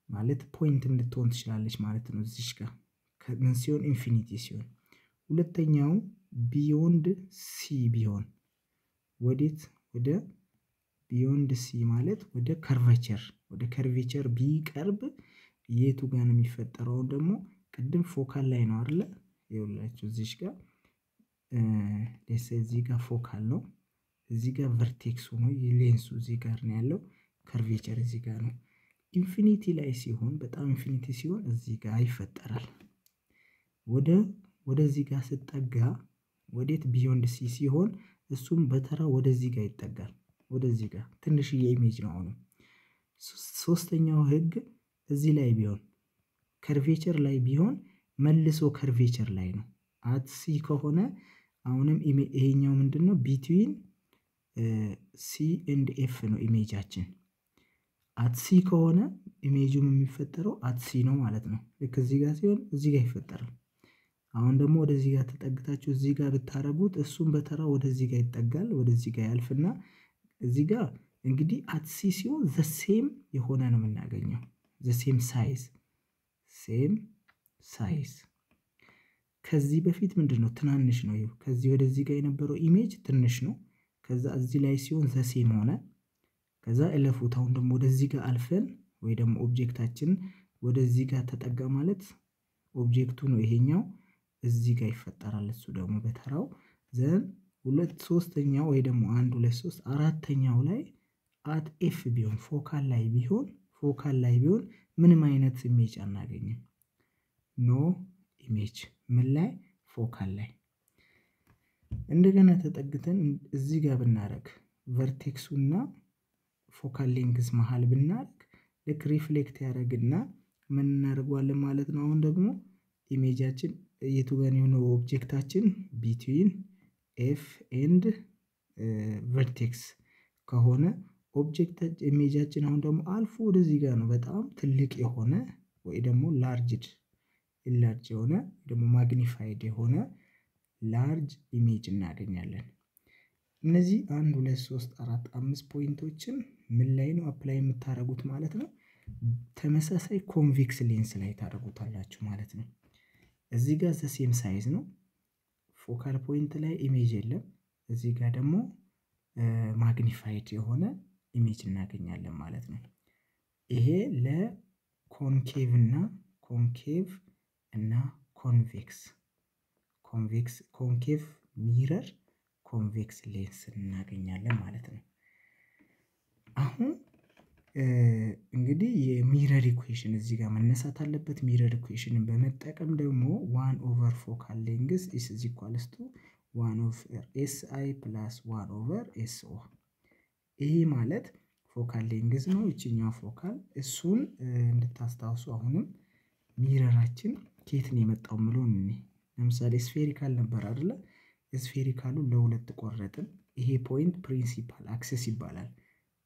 Speaker 1: ማለት ፖይንትም ልትሆን ትችላለች ማለት ነው። እዚሽ ጋር ምን ሲሆን ኢንፊኒቲ ሲሆን፣ ሁለተኛው ቢዮንድ ሲ ቢሆን ወዴት ወደ ቢዮንድ ሲ ማለት ወደ ከርቬቸር ቢቀርብ የቱ ጋር ነው የሚፈጠረው? ደግሞ ቅድም ፎካል ላይ ነው አይደለ? ይኸውላችሁ እዚሽ ጋር እዚህ ጋር ፎካል ነው፣ እዚህ ጋር ቨርቴክሱ ነው ሌንሱ እዚህ ጋር ነው ያለው፣ ከርቬቸር እዚህ ጋር ነው። ኢንፊኒቲ ላይ ሲሆን በጣም ኢንፊኒቲ ሲሆን እዚህ ጋር ይፈጠራል። ወደዚህ ጋር ስጠጋ ወዴት ቢዮንድ ሲ ሲሆን እሱም በተራ ወደዚህ ጋር ይጠጋል። ወደዚህ ጋር ትንሽዬ ኢሜጅ ነው። አሁንም ሶስተኛው ህግ እዚህ ላይ ቢሆን ከርቬቸር ላይ ቢሆን መልሶ ከርቬቸር ላይ ነው። አት ሲ ከሆነ አሁንም ይሄኛው ምንድነው ቢትዊን ሲ ኤንድ ኤፍ ነው ኢሜጃችን። አት ሲ ከሆነ ኢሜጁም የሚፈጠረው አት ሲ ነው ማለት ነው። ልክ እዚህ ጋር ሲሆን እዚህ ጋር ይፈጠራል። አሁን ደግሞ ወደዚህ ጋር ተጠግታችሁ እዚህ ጋር ብታረጉት እሱም በተራ ወደዚህ ጋር ይጠጋል፣ ወደዚህ ጋር ያልፍና እዚህ ጋር እንግዲህ አት ሲ ሲሆን ዘሴም የሆነ ነው የምናገኘው። ዘሴም ሳይዝ ከዚህ በፊት ምንድነው ትናንሽ ነው። ይኸው ከዚህ ወደዚህ ጋር የነበረው ኢሜጅ ትንሽ ነው። ከዛ እዚህ ላይ ሲሆን ዘሴም ሆነ። ከዛ እለፉት። አሁን ደግሞ ወደዚህ ጋር አልፈን ወይ ደግሞ ኦብጀክታችን ወደዚህ ጋር ተጠጋ ማለት ኦብጀክቱ ነው ይሄኛው እዚህ ጋር ይፈጠራል። እሱ ደግሞ በተራው ዘን ሶስተኛው ወይ ደግሞ 1 2 3 አራተኛው ላይ አት ኤፍ ቢሆን ፎካል ላይ ቢሆን ምንም አይነት ኢሜጅ አናገኝም። ኖ ኢሜጅ ምን ላይ? ፎካል ላይ። እንደገና ተጠግተን እዚህ ጋር ብናረግ ቨርቴክሱና ፎካል ሌንግዝ መሃል ብናረግ ልክ ሪፍሌክት ያደርግና ምን እናደርገዋለን ማለት ነው። አሁን ደግሞ ኢሜጃችን የቱ ጋር ነው? ኦብጀክታችን ቢትዊን ኤፍ ኤንድ ቨርቴክስ ከሆነ ኦብጀክት ኢሜጃችን አሁን ደግሞ አልፎ ወደዚህ ጋር ነው በጣም ትልቅ የሆነ ወይ ደግሞ ላርጅ የሆነ ደግሞ ማግኒፋይድ የሆነ ላርጅ ኢሜጅ እናገኛለን። እነዚህ 1 2 3 4 5 ፖይንቶችን ምን ላይ ነው አፕላይ የምታደርጉት ማለት ነው? ተመሳሳይ ኮንቬክስ ሌንስ ላይ ታደርጉታላችሁ ማለት ነው። እዚህ ጋር ዘሴም ሳይዝ ነው። ፎካል ፖይንት ላይ ኢሜጅ የለም። እዚህ ጋር ደግሞ ማግኒፋይድ የሆነ ኢሜጅ እናገኛለን ማለት ነው። ይሄ ለኮንኬቭ እና ኮንኬቭ ሚረር ኮንቬክስ ሌንስ እናገኛለን ማለት ነው። አሁን እንግዲህ የሚረር ኢኩዌሽን እዚህ ጋር መነሳት አለበት። ሚረር ኢኩዌሽንን በመጠቀም ደግሞ 1/4 ፎካል ሌንግዝ is equals to 1/4 SI plus 1/4 SO። ይሄ ማለት ፎካል ሌንግዝ ነው። እቺኛው ፎካል እሱን እንድታስታውሱ አሁንም ሚረራችን ከየት ነው የመጣው ምሎን ለምሳሌ ስፌሪካል ነበር አይደለ? ስፌሪካሉ ለሁለት ቆረጥን። ይሄ ፖይንት ፕሪንሲፓል አክሲስ ይባላል።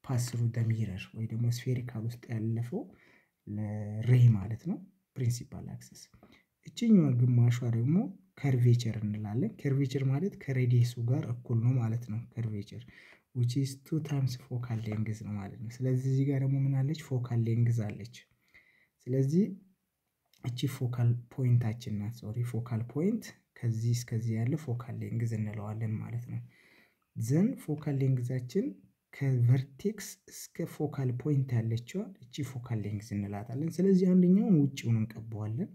Speaker 1: ፓስ ትሩ ዘ ሚረር ወይ ደግሞ ስፌሪካል ውስጥ ያለፈው ሬይ ማለት ነው ፕሪንሲፓል አክሲስ። እችኛዋ ግማሿ ደግሞ ከርቬቸር እንላለን። ከርቬቸር ማለት ከሬዲየሱ ጋር እኩል ነው ማለት ነው። ከርቬቸር which is 2 times focal length ነው ማለት ነው። ስለዚህ እዚህ ጋር ደግሞ ምን አለች? ፎካል ሌንግዝ አለች። ስለዚህ እቺ ፎካል ፖይንታችን ናት። ሶሪ ፎካል ፖይንት ከዚህ እስከዚህ ያለ ፎካል ሌንግዝ እንለዋለን ማለት ነው። ዘን ፎካል ሌንግዛችን ከቨርቴክስ እስከ ፎካል ፖይንት ያለችው እቺ ፎካል ሌንግዝ እንላታለን። ስለዚህ አንደኛውን ውጪውን እንቀባዋለን።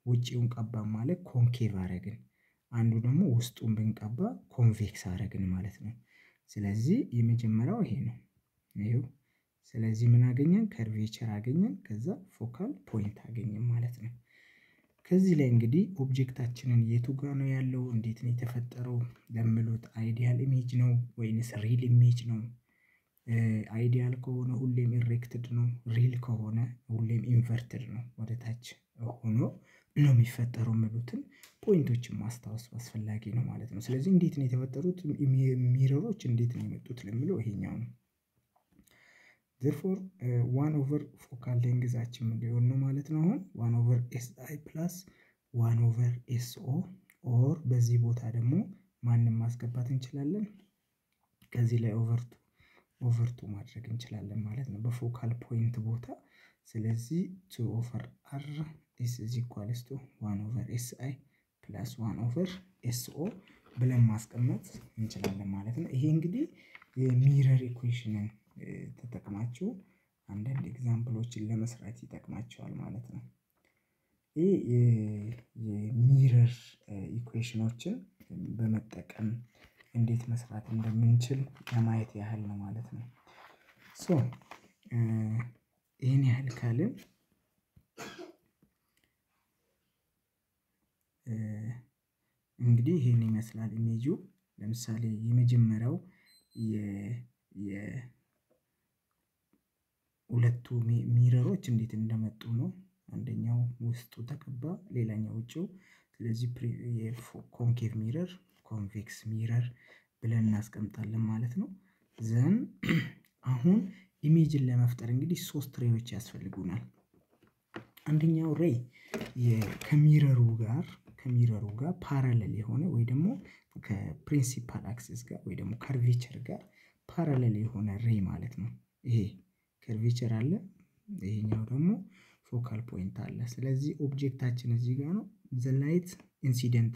Speaker 1: ውጪውን ቀባ ማለት ኮንኬቭ አረግን። አንዱ ደግሞ ውስጡን ብንቀባ ኮንቬክስ አረግን ማለት ነው። ስለዚህ የመጀመሪያው ይሄ ነው። ይሄው ስለዚህ ምን አገኘን? ከርቬቸር አገኘን። ከዛ ፎካል ፖይንት አገኘን ማለት ነው። ከዚህ ላይ እንግዲህ ኦብጀክታችንን የቱ ጋር ነው ያለው? እንዴት ነው የተፈጠረው? ለምሉት አይዲያል ኢሜጅ ነው ወይንስ ሪል ኢሜጅ ነው? አይዲያል ከሆነ ሁሌም ኢሬክትድ ነው። ሪል ከሆነ ሁሌም ኢንቨርትድ ነው። ወደ ታች ሆኖ ነው የሚፈጠረው የሚሉትን ፖይንቶችን ማስታወስ አስፈላጊ ነው ማለት ነው። ስለዚህ እንዴት ነው የተፈጠሩት ሚረሮች እንዴት ነው የመጡት ለሚለው ይሄኛው ነው። therefore 1 over focal lengthዛችን ምን ሊሆን ነው ማለት ነው? አሁን 1 over SI plus 1 over SO or በዚህ ቦታ ደግሞ ማንንም ማስገባት እንችላለን። ከዚህ ላይ over 2 ማድረግ እንችላለን ማለት ነው በፎካል ፖይንት ቦታ። ስለዚህ 2 over R is equals to 1 over SI plus 1 over SO ብለን ማስቀመጥ እንችላለን ማለት ነው። ይሄ እንግዲህ የሚረር ኢኩዌሽንን ተጠቅማችሁ አንዳንድ ኤግዛምፕሎችን ለመስራት ይጠቅማቸዋል ማለት ነው። ይሄ የሚረር ኢኩዌሽኖችን በመጠቀም እንዴት መስራት እንደምንችል ለማየት ያህል ነው ማለት ነው። ሶ ይሄን ያህል ካልን እንግዲህ ይሄን ይመስላል ኢሜጁ። ለምሳሌ የመጀመሪያው ሁለቱ ሚረሮች እንዴት እንደመጡ ነው። አንደኛው ውስጡ ተቀባ፣ ሌላኛው ውጪው። ስለዚህ ኮንኬቭ ሚረር፣ ኮንቬክስ ሚረር ብለን እናስቀምጣለን ማለት ነው። ዘን አሁን ኢሜጅን ለመፍጠር እንግዲህ 3 ሬዎች ያስፈልጉናል። አንደኛው ሬይ ከሚረሩ ጋር ፓራለል የሆነ ወይ ደግሞ ከፕሪንሲፓል አክሲስ ጋር ወይ ደግሞ ከርቬቸር ጋር ፓራለል የሆነ ሬይ ማለት ነው። ይሄ ከርቬቸር አለ፣ ይሄኛው ደግሞ ፎካል ፖይንት አለ። ስለዚህ ኦብጀክታችን እዚህ ጋር ነው። ዘ ላይት ኢንሲደንት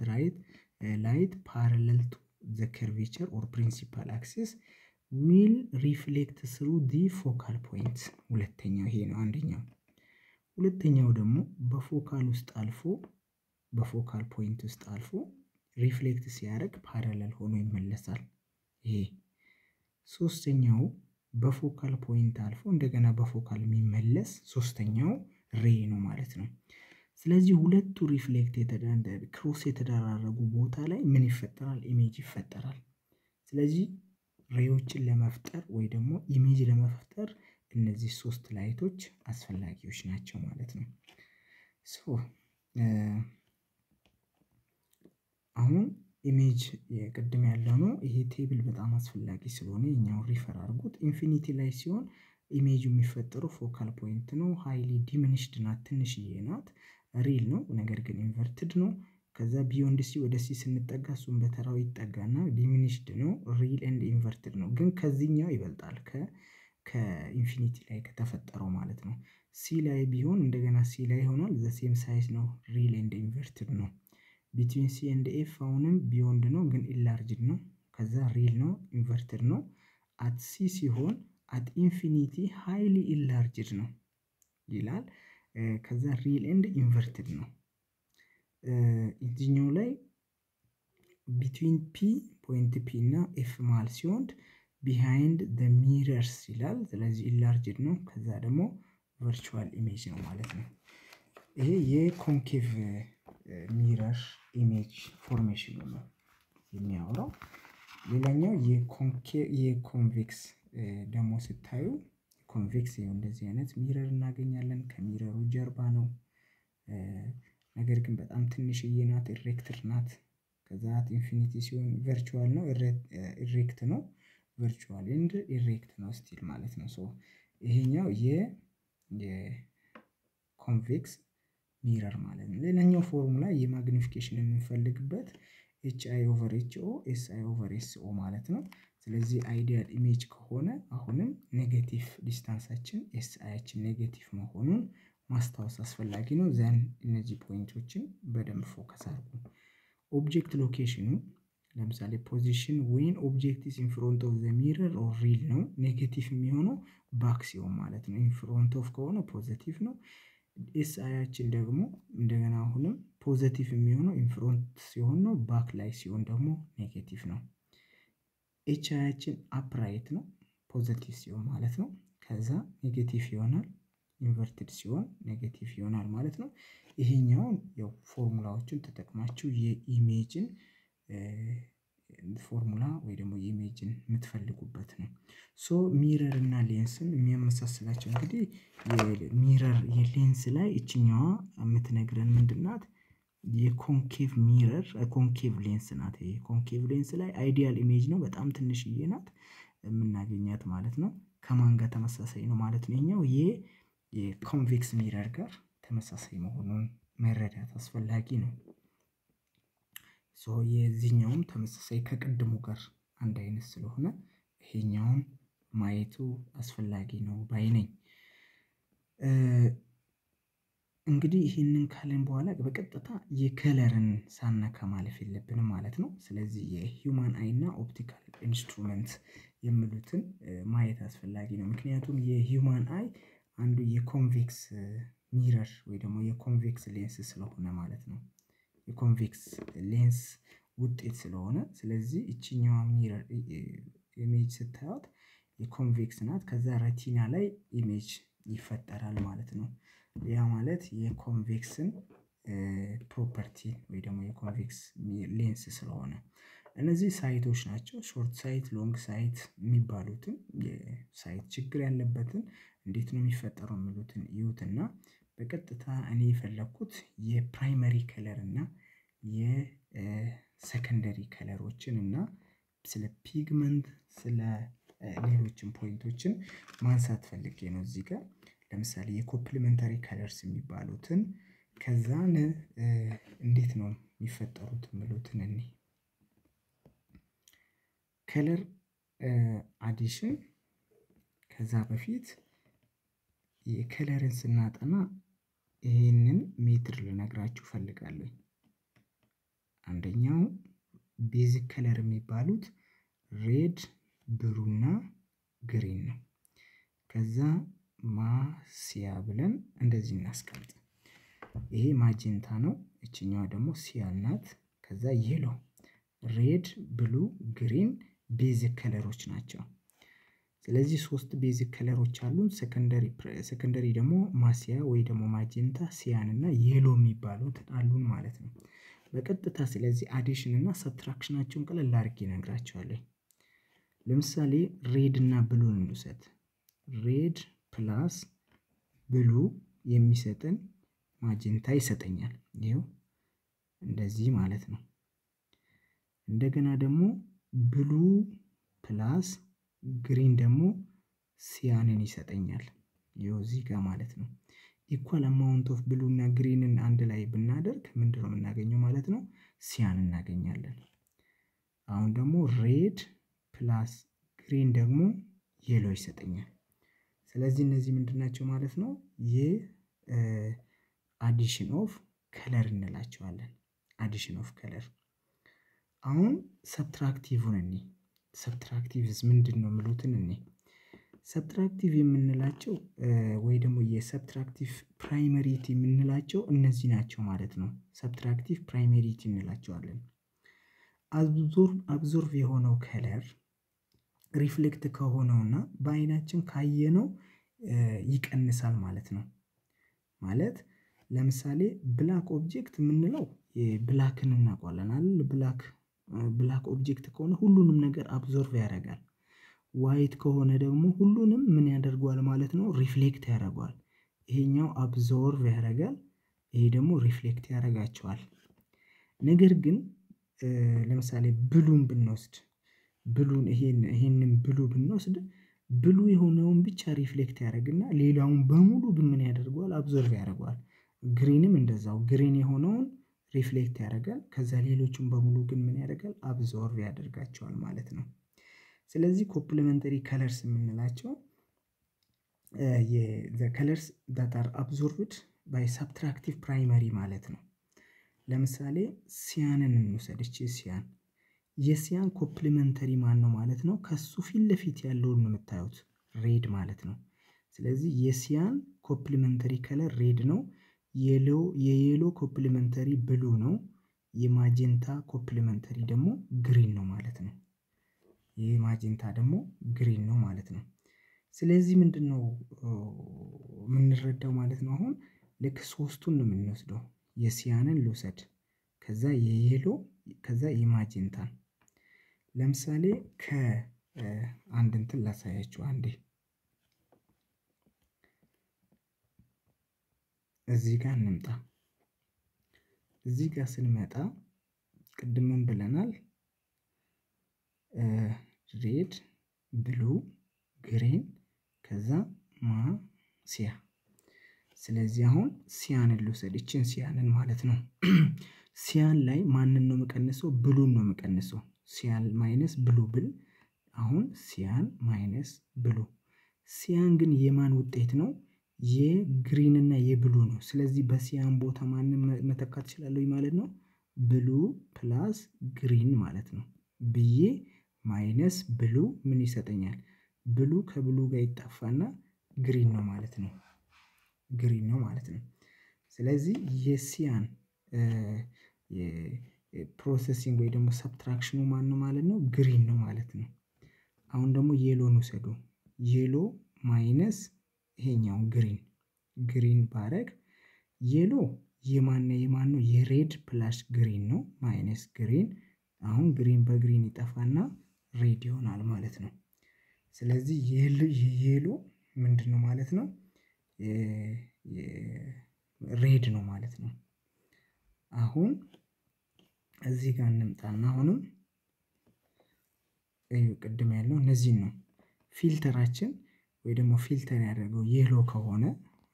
Speaker 1: ላይት ፓራለል ቱ ዘ ከርቬቸር ኦር ፕሪንሲፓል አክሲስ ዊል ሪፍሌክት ስሩ ዲ ፎካል ፖይንት። ሁለተኛው ይሄ ነው አንደኛው። ሁለተኛው ደግሞ በፎካል ውስጥ አልፎ በፎካል ፖይንት ውስጥ አልፎ ሪፍሌክት ሲያደርግ ፓራለል ሆኖ ይመለሳል። ይሄ ሶስተኛው በፎካል ፖይንት አልፎ እንደገና በፎካል የሚመለስ ሶስተኛው ሬይ ነው ማለት ነው። ስለዚህ ሁለቱ ሪፍሌክት ክሮስ የተደራረጉ ቦታ ላይ ምን ይፈጠራል? ኢሜጅ ይፈጠራል። ስለዚህ ሬዮችን ለመፍጠር ወይ ደግሞ ኢሜጅ ለመፍጠር እነዚህ 3 ላይቶች አስፈላጊዎች ናቸው ማለት ነው። ሶ አሁን ኢሜጅ የቅድም ያለው ነው። ይሄ ቴብል በጣም አስፈላጊ ስለሆነ እኛው ሪፈር አድርጉት። ኢንፊኒቲ ላይ ሲሆን ኢሜጁ የሚፈጠረው ፎካል ፖይንት ነው። ሃይሊ ዲሚኒሽድ ናት፣ ትንሽዬ ናት። ሪል ነው ነገር ግን ኢንቨርትድ ነው። ከዛ ቢዮንድ ሲ ወደ ሲ ስንጠጋ እሱም በተራው ይጠጋና ዲሚኒሽድ ነው። ሪል ኤንድ ኢንቨርትድ ነው ግን ከዚህኛው ይበልጣል ከኢንፊኒቲ ላይ ከተፈጠረው ማለት ነው። ሲ ላይ ቢሆን እንደገና ሲ ላይ ይሆናል። ዘ ሴም ሳይዝ ነው። ሪል ኤንድ ኢንቨርትድ ነው። ቢትዊን ሲ ኤንድ ኤፍ አሁንም ቢዮንድ ነው ግን ኢንላርጅድ ነው። ከዛ ሪል ነው፣ ኢንቨርትድ ነው። አት ሲ ሲሆን አት ኢንፊኒቲ ሃይሊ ኢንላርጅድ ነው ይላል። ከዛ ሪል ኤንድ ኢንቨርትድ ነው። እዚህኛው ላይ ቢትዊን ፒ ፖይንት ፒ እና ኤፍ መሃል ሲሆን ቢሃይንድ ዘ ሚረርስ ይላል። ስለዚህ ኢንላርጅድ ነው። ከዛ ደግሞ ቨርቹዋል ኢሜጅ ነው ማለት ነው። ይሄ የኮንኬቭ ሚረር ኢሜጅ ፎርሜሽን ነው የሚያወራው። ሌላኛው የኮንቬክስ ደግሞ ስታዩ ኮንቬክስ እንደዚህ አይነት ሚረር እናገኛለን። ከሚረሩ ጀርባ ነው ነገር ግን በጣም ትንሽዬ ናት፣ ኢሬክትር ናት። ከዛ ኢንፊኒቲ ሲሆን ቨርቹዋል ነው፣ ኢሬክት ነው፣ ቨርቹዋል ኤንድ ኢሬክት ነው ስቲል ማለት ነው። ሶ ይሄኛው የኮንቬክስ ሚረር ማለት ነው። ሌላኛው ፎርሙላ የማግኒፊኬሽን የምንፈልግበት HI/HO SI/SO ማለት ነው። ስለዚህ አይዲያል ኢሜጅ ከሆነ አሁንም ኔጌቲቭ ዲስታንሳችን SIያችን ኔጌቲቭ መሆኑን ማስታወስ አስፈላጊ ነው። ዘን እነዚህ ፖይንቶችን በደንብ ፎከስ አድርጉ። ኦብጀክት ሎኬሽኑ ለምሳሌ ፖዚሽን ዌን ኦብጀክት ኢዝ ኢን ፍሮንት ኦፍ ዘ ሚረር ኦር ሪል ነው። ኔጌቲቭ የሚሆነው ባክ ሲሆን ማለት ነው። ኢን ፍሮንት ኦፍ ከሆነ ፖዚቲቭ ነው። ኤስአይያችን ደግሞ እንደገና አሁንም ፖዚቲቭ የሚሆነው ኢን ፍሮንት ሲሆን ነው። ባክ ላይ ሲሆን ደግሞ ኔጌቲቭ ነው። ኤችአይያችን አፕራይት ነው፣ ፖዚቲቭ ሲሆን ማለት ነው። ከዛ ኔጌቲቭ ይሆናል፣ ኢንቨርትድ ሲሆን ኔጌቲቭ ይሆናል ማለት ነው። ይሄኛውን ያው ፎርሙላዎችን ተጠቅማችሁ የኢሜጅን ፎርሙላ ወይ ደግሞ የኢሜጅን የምትፈልጉበት ነው። ሶ ሚረር እና ሌንስን የሚያመሳስላቸው እንግዲህ የሚረር የሌንስ ላይ እችኛዋ የምትነግረን ምንድናት? የኮንኬቭ ሚረር ኮንኬቭ ሌንስ ናት። ይሄ ኮንኬቭ ሌንስ ላይ አይዲያል ኢሜጅ ነው፣ በጣም ትንሽዬ ናት የምናገኛት ማለት ነው። ከማን ጋር ተመሳሳይ ነው ማለት ነው? ይሄኛው የኮንቬክስ ሚረር ጋር ተመሳሳይ መሆኑን መረዳት አስፈላጊ ነው። ሶ የዚህኛውም ተመሳሳይ ከቅድሙ ጋር አንድ አይነት ስለሆነ ይሄኛውን ማየቱ አስፈላጊ ነው ባይ ነኝ። እንግዲህ ይህንን ካለን በኋላ በቀጥታ የከለርን ሳነካ ማለፍ የለብንም ማለት ነው። ስለዚህ የሂውማን አይ እና ኦፕቲካል ኢንስትሩመንት የሚሉትን ማየት አስፈላጊ ነው። ምክንያቱም የሂውማን አይ አንዱ የኮንቬክስ ሚረር ወይ ደግሞ የኮንቬክስ ሌንስ ስለሆነ ማለት ነው። የኮንቬክስ ሌንስ ውጤት ስለሆነ ስለዚህ እቺኛዋ ሚረር ኢሜጅ ስታዩት የኮንቬክስ ናት። ከዛ ሬቲና ላይ ኢሜጅ ይፈጠራል ማለት ነው። ያ ማለት የኮንቬክስን ፕሮፐርቲ ወይ ደግሞ የኮንቬክስ ሌንስ ስለሆነ እነዚህ ሳይቶች ናቸው። ሾርት ሳይት፣ ሎንግ ሳይት የሚባሉትን የሳይት ችግር ያለበትን እንዴት ነው የሚፈጠረው የሚሉትን እዩትና በቀጥታ እኔ የፈለኩት የፕራይመሪ ከለር እና የሰከንደሪ ከለሮችን እና ስለ ፒግመንት ስለ ሌሎችን ፖይንቶችን ማንሳት ፈልጌ ነው እዚህ ጋር። ለምሳሌ የኮምፕሊመንታሪ ከለርስ የሚባሉትን ከዛን እንዴት ነው የሚፈጠሩት የሚሉትን እኔ ከለር አዲሽን ከዛ በፊት የከለርን ስናጠና ይሄንን ሜትር ልነግራችሁ ፈልጋለሁ። አንደኛው ቤዚክ ከለር የሚባሉት ሬድ፣ ብሉና ግሪን ነው። ከዛ ማሲያ ብለን እንደዚህ እናስቀምጥ። ይሄ ማጀንታ ነው፣ እችኛዋ ደግሞ ሲያን ናት። ከዛ የሎ፣ ሬድ፣ ብሉ፣ ግሪን ቤዚክ ከለሮች ናቸው። ስለዚህ ሶስት ቤዚክ ከለሮች አሉን። ሰከንደሪ ደግሞ ማሲያ ወይ ደግሞ ማጀንታ፣ ሲያን እና የሎ የሚባሉት አሉን ማለት ነው። በቀጥታ ስለዚህ አዲሽን እና ሰብትራክሽናቸውን ቀለል አድርጌ እነግራቸዋለሁ። ለምሳሌ ሬድ እና ብሉን እንውሰድ። ሬድ ፕላስ ብሉ የሚሰጠን ማጀንታ ይሰጠኛል። ይሄው እንደዚህ ማለት ነው። እንደገና ደግሞ ብሉ ፕላስ ግሪን ደግሞ ሲያንን ይሰጠኛል። ይሄው እዚህ ጋር ማለት ነው። ኢኳል አማውንት ኦፍ ብሉ እና ግሪንን አንድ ላይ ብናደርግ ምንድነው የምናገኘው ማለት ነው? ሲያን እናገኛለን። አሁን ደግሞ ሬድ ፕላስ ግሪን ደግሞ የሎ ይሰጠኛል። ስለዚህ እነዚህ ምንድናቸው ማለት ነው? የአዲሽን ኦፍ ከለር እንላቸዋለን። አዲሽን ኦፍ ከለር። አሁን ሰብትራክቲቭን እኔ ሰብትራክቲቭስ ምንድነው የሚሉትን እኔ ሰብትራክቲቭ የምንላቸው ወይ ደግሞ የሰብትራክቲቭ ፕራይመሪቲ የምንላቸው እነዚህ ናቸው ማለት ነው። ሰብትራክቲቭ ፕራይመሪቲ እንላቸዋለን። አብዞርቭ የሆነው ከለር ሪፍሌክት ከሆነውና በአይናችን ካየነው ይቀንሳል ማለት ነው። ማለት ለምሳሌ ብላክ ኦብጀክት የምንለው ብላክን እናውቀዋለን አይደል? ብላክ ኦብጀክት ከሆነ ሁሉንም ነገር አብዞርቭ ያደርጋል። ዋይት ከሆነ ደግሞ ሁሉንም ምን ያደርገዋል ማለት ነው? ሪፍሌክት ያደርገዋል። ይሄኛው አብዞርቭ ያደርጋል፣ ይሄ ደግሞ ሪፍሌክት ያደርጋቸዋል። ነገር ግን ለምሳሌ ብሉን ብንወስድ ብሉን ይሄንን ብሉ ብንወስድ ብሉ የሆነውን ብቻ ሪፍሌክት ያደርግና ሌላውን በሙሉ ግን ምን ያደርገዋል? አብዞርቭ ያደርገዋል። ግሪንም እንደዛው ግሪን የሆነውን ሪፍሌክት ያደርጋል። ከዛ ሌሎቹን በሙሉ ግን ምን ያደርጋል? አብዞርቭ ያደርጋቸዋል ማለት ነው። ስለዚህ ኮምፕሊመንተሪ ከለርስ የምንላቸው the colors that are absorbed by subtractive primary ማለት ነው። ለምሳሌ ሲያንን እንውሰድ። እቺ ሲያን የሲያን ኮምፕሊመንተሪ ማን ነው ማለት ነው? ከሱ ፊት ለፊት ያለውን ነው የምታዩት ሬድ ማለት ነው። ስለዚህ የሲያን ኮምፕሊመንተሪ ከለር ሬድ ነው። የየሎ ኮምፕሊመንተሪ ብሉ ነው። የማጀንታ ኮምፕሊመንተሪ ደግሞ ግሪን ነው ማለት ነው። የማጀንታ ደግሞ ግሪን ነው ማለት ነው። ስለዚህ ምንድነው የምንረዳው ማለት ነው? አሁን ልክ ሶስቱን ነው የምንወስደው። የሲያንን ልውሰድ፣ ከዛ የየሎ፣ ከዛ የማጀንታን። ለምሳሌ ከአንድ እንትን ላሳያችሁ አንዴ። እዚህ ጋር እንምጣ። እዚህ ጋር ስንመጣ ቅድም ምን ብለናል? ሬድ፣ ብሉ፣ ግሪን ከዛ ማሲያ። ስለዚህ አሁን ሲያንን ልውሰድ፣ እቺን ሲያንን ማለት ነው። ሲያን ላይ ማንን ነው የምቀንሰው? ብሉን ነው የምቀንሰው። ሲያን ማይነስ ብሉ ብል አሁን ሲያን ማይነስ ብሉ። ሲያን ግን የማን ውጤት ነው? የግሪን እና የብሉ ነው። ስለዚህ በሲያን ቦታ ማንን መተካት እችላለሁ ማለት ነው? ብሉ ፕላስ ግሪን ማለት ነው ብዬ ማይነስ ብሉ ምን ይሰጠኛል? ብሉ ከብሉ ጋር ይጣፋና ግሪን ነው ማለት ነው። ግሪን ነው ማለት ነው። ስለዚህ የሲያን ፕሮሰሲንግ ወይ ደግሞ ሰብትራክሽኑ ማን ነው ማለት ነው? ግሪን ነው ማለት ነው። አሁን ደግሞ የሎን ውሰዱ። የሎ ማይነስ ይሄኛው ግሪን ባረግ የሎ የማን ነው? የሬድ ፕላስ ግሪን ነው ማይነስ ግሪን። አሁን ግሪን በግሪን ይጠፋና ሬድ ይሆናል ማለት ነው። ስለዚህ የሎ ምንድነው ማለት ነው? ሬድ ነው ማለት ነው። አሁን እዚህ ጋር እንምጣና አሁንም ቅድም ያለው እነዚህን ነው ፊልተራችን ወይ ደግሞ ፊልተር ያደርገው የሎ ከሆነ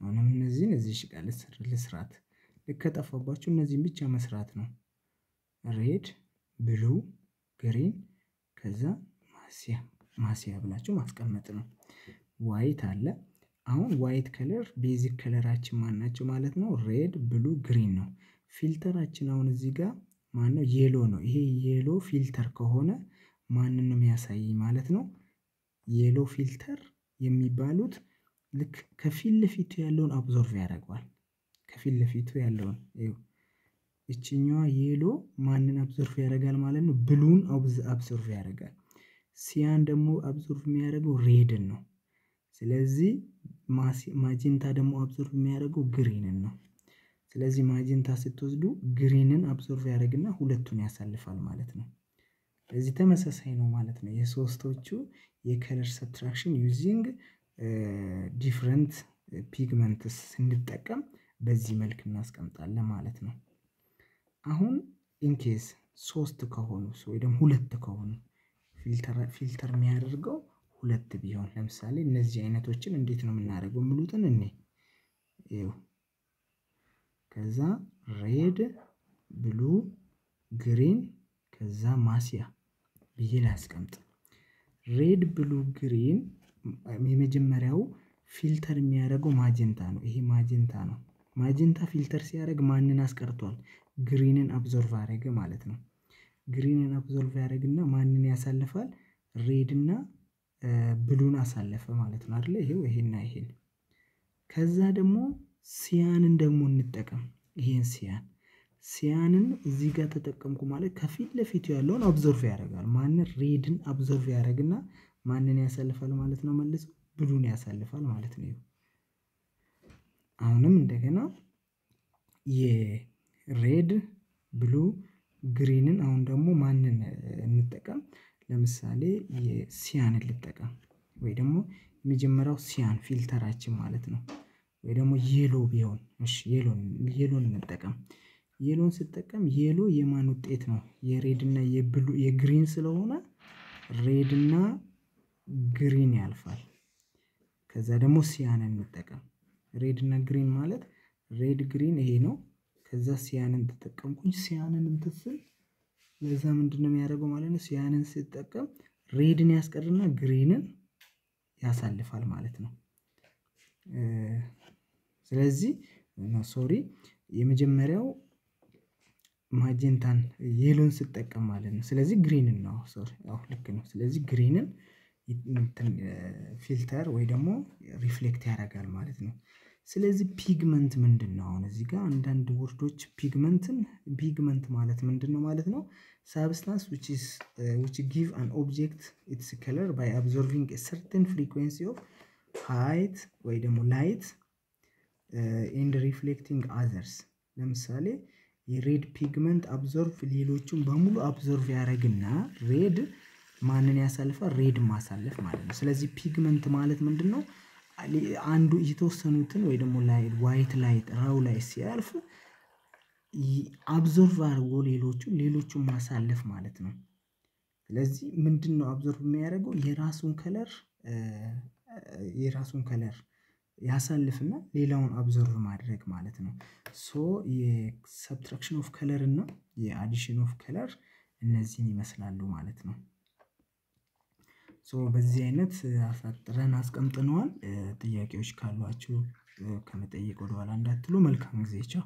Speaker 1: አሁንም እነዚህን እዚህ ጋር ልስራት። ከጠፋባችሁ እነዚህን ብቻ መስራት ነው። ሬድ፣ ብሉ፣ ግሪን ከዛ ማሲያ ብላችሁ ማስቀመጥ ነው። ዋይት አለ። አሁን ዋይት ከለር ቤዚክ ከለራችን ማን ናቸው ማለት ነው? ሬድ፣ ብሉ፣ ግሪን ነው። ፊልተራችን አሁን እዚህ ጋር ማን ነው? የሎ ነው። ይሄ የሎ ፊልተር ከሆነ ማንን ነው የሚያሳየኝ ማለት ነው? የሎ ፊልተር የሚባሉት ልክ ከፊት ለፊቱ ያለውን አብዞርቭ ያደርገዋል። ከፊት ለፊቱ ያለውን እቺኛዋ የሎ ማንን አብዞርቭ ያደርጋል ማለት ነው? ብሉን አብዞርቭ ያደርጋል። ሲያን ደግሞ አብዞርቭ የሚያደርገው ሬድን ነው። ስለዚህ ማጀንታ ደግሞ አብዞርቭ የሚያደርገው ግሪንን ነው። ስለዚህ ማጀንታ ስትወስዱ ግሪንን አብዞርቭ ያደርግና ሁለቱን ያሳልፋል ማለት ነው። ስለዚህ ተመሳሳይ ነው ማለት ነው። የሶስቶቹ የከለር ሰብትራክሽን ዩዚንግ ዲፍረንት ፒግመንትስ ስንጠቀም በዚህ መልክ እናስቀምጣለን ማለት ነው። አሁን ኢንኬስ 3 ከሆኑ ወይ ደግሞ 2 ከሆኑ ፊልተር የሚያደርገው 2 ቢሆን ለምሳሌ እነዚህ አይነቶችን እንዴት ነው የምናደርገው የሚሉትን ይኸው ከዛ ሬድ፣ ብሉ፣ ግሪን ከዛ ማሲያ ብዬ ላስቀምጥ። ሬድ፣ ብሉ፣ ግሪን የመጀመሪያው ፊልተር የሚያደርገው ማጀንታ ነው። ይሄ ማጀንታ ነው። ማጀንታ ፊልተር ሲያደርግ ማንን አስቀርቷል? ግሪንን አብዞርቭ አደረገ ማለት ነው። ግሪንን አብዞርቭ ያደርግና ማንን ያሳልፋል? ሬድ እና ብሉን አሳለፈ ማለት ነው አይደል? ይሄና ይሄን። ከዛ ደግሞ ሲያንን ደግሞ እንጠቀም። ይሄን ሲያንን እዚህ ጋር ተጠቀምኩ ማለት ከፊት ለፊቱ ያለውን አብዞርቭ ያደርጋል። ማንን? ሬድን አብዞርቭ ያደርግና ማንን ያሳልፋል ማለት ነው? መልሶ ብሉን ያሳልፋል ማለት ነው። አሁንም እንደገና የሬድ፣ ብሉ፣ ግሪንን አሁን ደግሞ ማንን እንጠቀም? ለምሳሌ የሲያንን ልጠቀም ወይ ደግሞ የመጀመሪያው ሲያን ፊልተራችን ማለት ነው። ወይ ደግሞ የሎ ቢሆን እሺ የሎን እንጠቀም። የሎን ስጠቀም የሎ የማን ውጤት ነው? የሬድ እና የብሉ የግሪን ስለሆነ ሬድ እና ግሪን ያልፋል። ከዛ ደግሞ ሲያንን እንጠቀም። ሬድ እና ግሪን ማለት ሬድ ግሪን ይሄ ነው። ከዛ ሲያንን ተጠቀምኩኝ። ሲያንን እንትን ስል ለዛ ምንድነው የሚያደርገው ማለት ነው? ሲያንን ስጠቀም ሬድን ያስቀርና ግሪንን ያሳልፋል ማለት ነው። ስለዚህ ሶሪ የመጀመሪያው ማጀንታን የሎን ስጠቀም ማለት ነው። ስለዚህ ግሪንን ነው ሶሪ ልክ ነው። ስለዚህ ግሪንን ፊልተር ወይ ደግሞ ሪፍሌክት ያደርጋል ማለት ነው። ስለዚህ ፒግመንት ምንድነው? አሁን እዚህ ጋር አንዳንድ ወርዶች ፒግመንት ማለት ምንድነው ማለት ነው? substance which give an object its color by absorbing a certain frequency of height ወይ ደግሞ light and reflecting others። ለምሳሌ የሬድ ፒግመንት አብዞርቭ ሌሎቹን በሙሉ አብዞርቭ ያደርግና ሬድ ማንን ያሳልፋል? ሬድ ማሳለፍ ማለት ነው። ስለዚህ ፒግመንት ማለት ምንድነው? አንዱ የተወሰኑትን ወይ ደግሞ ዋይት ላይት ራው ላይ ሲያልፍ አብዞርቭ አድርጎ ሌሎቹን ማሳለፍ ማለት ነው። ስለዚህ ምንድነው አብዞርቭ የሚያደርገው? የራሱን ከለር ያሳልፍና ሌላውን አብዞርቭ ማድረግ ማለት ነው። ሶ የሰብትራክሽን ኦፍ ከለር እና የአዲሽን ኦፍ ከለር እነዚህን ይመስላሉ ማለት ነው። ሶ በዚህ አይነት አሳጥረን አስቀምጠነዋል። ጥያቄዎች ካሏችሁ ከመጠየቅ ወደኋላ እንዳትሉ። መልካም ጊዜ ቻው።